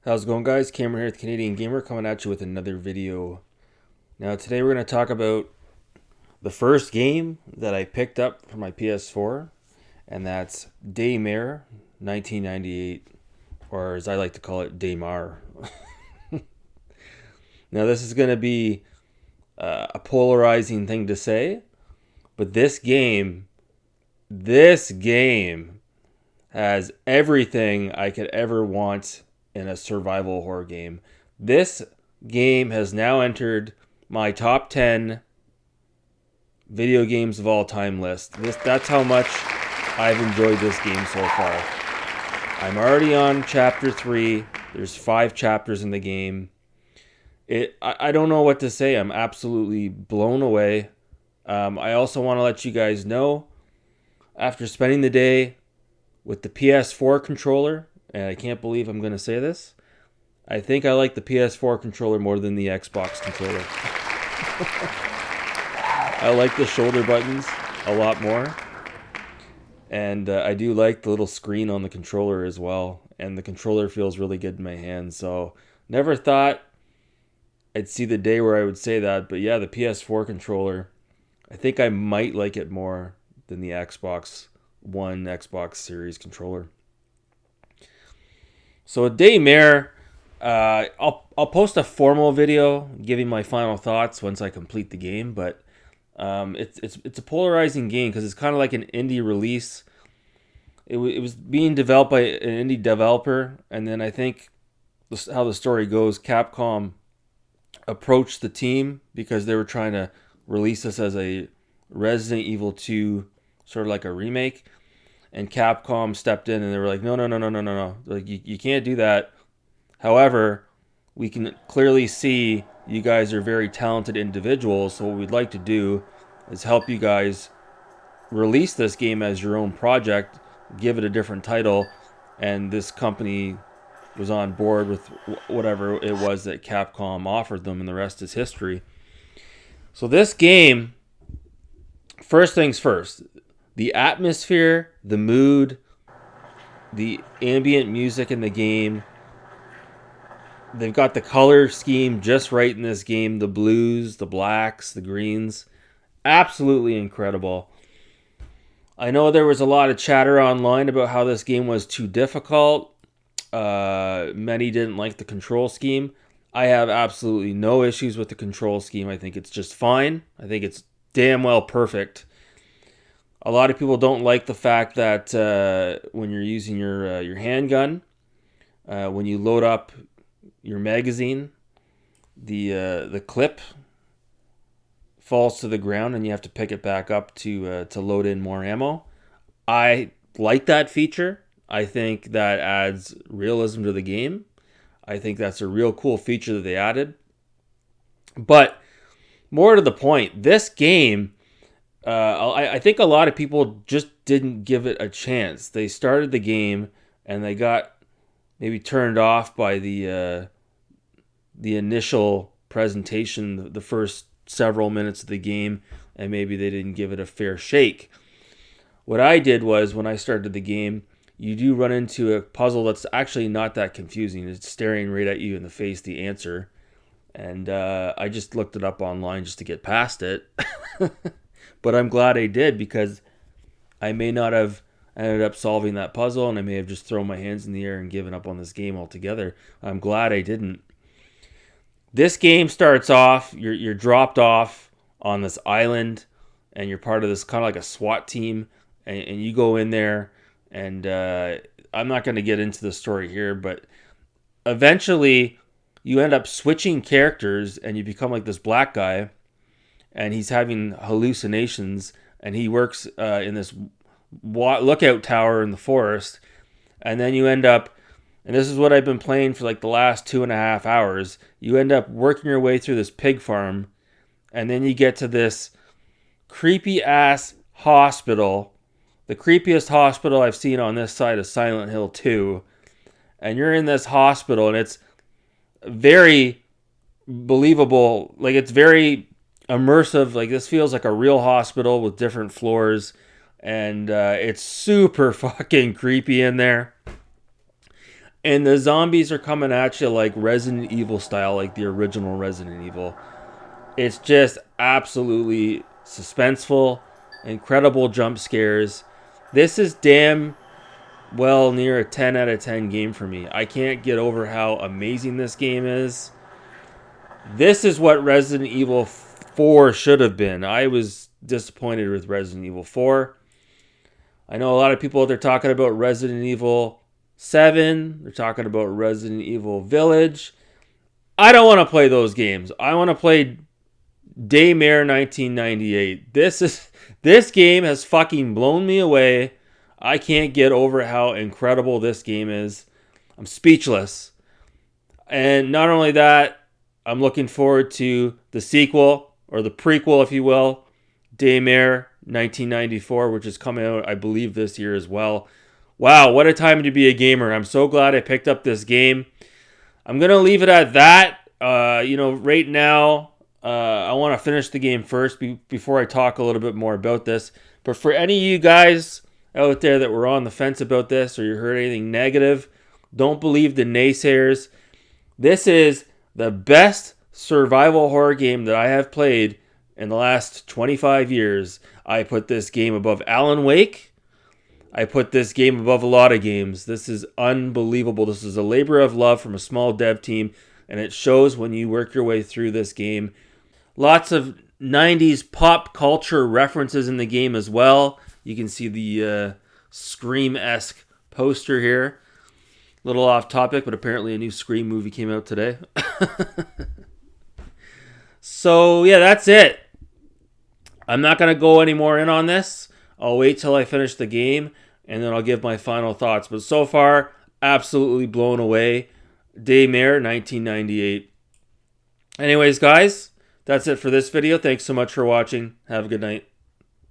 How's it going, guys? Cameron here with Canadian Gamer coming at you with another video. Now today we're going to talk about the first game that I picked up for my PS4, and that's Daymare 1998, or as I like to call it, Daymare. Now this is going to be a polarizing thing to say, but this game has everything I could ever want in a survival horror game. This game has now entered my top 10 video games of all time list. That's how much I've enjoyed this game so far. I'm already on chapter 3. There's 5 chapters in the game. I don't know what to say. I'm absolutely blown away. I also want to let you guys know, after spending the day with the PS4 controller, and I can't believe I'm going to say this, I think I like the PS4 controller more than the Xbox controller. I like the shoulder buttons a lot more. And I do like the little screen on the controller as well. And the controller feels really good in my hand. So never thought I'd see the day where I would say that. But yeah, the PS4 controller, I think I might like it more than the Xbox One, Xbox Series controller. So Daymare, I'll post a formal video giving my final thoughts once I complete the game. But it's a polarizing game because it's kind of like an indie release. It was being developed by an indie developer, and then I think how the story goes, Capcom approached the team because they were trying to release this as a Resident Evil 2, sort of like a remake. And Capcom stepped in and they were like, no, no, no, no, no, no, no. Like, you can't do that. However, we can clearly see you guys are very talented individuals. So what we'd like to do is help you guys release this game as your own project, give it a different title. And this company was on board with whatever it was that Capcom offered them, and the rest is history. So this game, first things first, the atmosphere, the mood, the ambient music in the game. They've got the color scheme just right in this game. The blues, the blacks, the greens. Absolutely incredible. I know there was a lot of chatter online about how this game was too difficult. Many didn't like the control scheme. I have absolutely no issues with the control scheme. I think it's just fine. I think it's damn well perfect. A lot of people don't like the fact that when you're using your handgun, when you load up your magazine, the clip falls to the ground and you have to pick it back up to load in more ammo. I like that feature. I think that adds realism to the game. I think that's a real cool feature that they added. But more to the point, this game, I think a lot of people just didn't give it a chance. They started the game and they got maybe turned off by the initial presentation, the first several minutes of the game, and maybe they didn't give it a fair shake. What I did was, when I started the game, you do run into a puzzle that's actually not that confusing. It's staring right at you in the face, the answer. And I just looked it up online just to get past it. But I'm glad I did, because I may not have ended up solving that puzzle, and I may have just thrown my hands in the air and given up on this game altogether. I'm glad I didn't. This game starts off, you're dropped off on this island, and you're part of this kind of like a SWAT team, and you go in there, and I'm not going to get into the story here, but eventually you end up switching characters, and you become like this black guy, and he's having hallucinations, and he works in this lookout tower in the forest, and then you end up, and this is what I've been playing for like the last 2.5 hours, you end up working your way through this pig farm, and then you get to this creepy ass hospital, the creepiest hospital I've seen on this side of Silent Hill 2, and you're in this hospital, and it's very believable, like it's very immersive, like this feels like a real hospital with different floors, and it's super fucking creepy in there. And the zombies are coming at you like Resident Evil style, like the original Resident Evil. It's just absolutely suspenseful, incredible jump scares. This is damn well near a 10 out of 10 game for me. I can't get over how amazing this game is. This is what Resident Evil 4 should have been. I was disappointed with Resident Evil 4. I know a lot of people out there talking about Resident Evil 7. They're talking about Resident Evil Village. I don't want to play those games. I want to play Daymare 1998. This game has fucking blown me away. I can't get over how incredible this game is. I'm speechless. And not only that, I'm looking forward to the sequel, or the prequel, if you will, Daymare 1994, which is coming out, I believe, this year as well. Wow, what a time to be a gamer. I'm so glad I picked up this game. I'm going to leave it at that. Right now, I want to finish the game first before I talk a little bit more about this. But for any of you guys out there that were on the fence about this, or you heard anything negative, don't believe the naysayers. This is the best survival horror game that I have played in the last 25 years. I put this game above Alan Wake. I put this game above a lot of games. This is unbelievable. This is a labor of love from a small dev team, and it shows when you work your way through this game. Lots of 90s pop culture references in the game as well. You can see the Scream-esque poster here. A little off topic, but apparently a new Scream movie came out today. So, yeah, that's it. I'm not going to go any more in on this. I'll wait till I finish the game, and then I'll give my final thoughts. But so far, absolutely blown away. Daymare 1998. Anyways, guys, that's it for this video. Thanks so much for watching. Have a good night.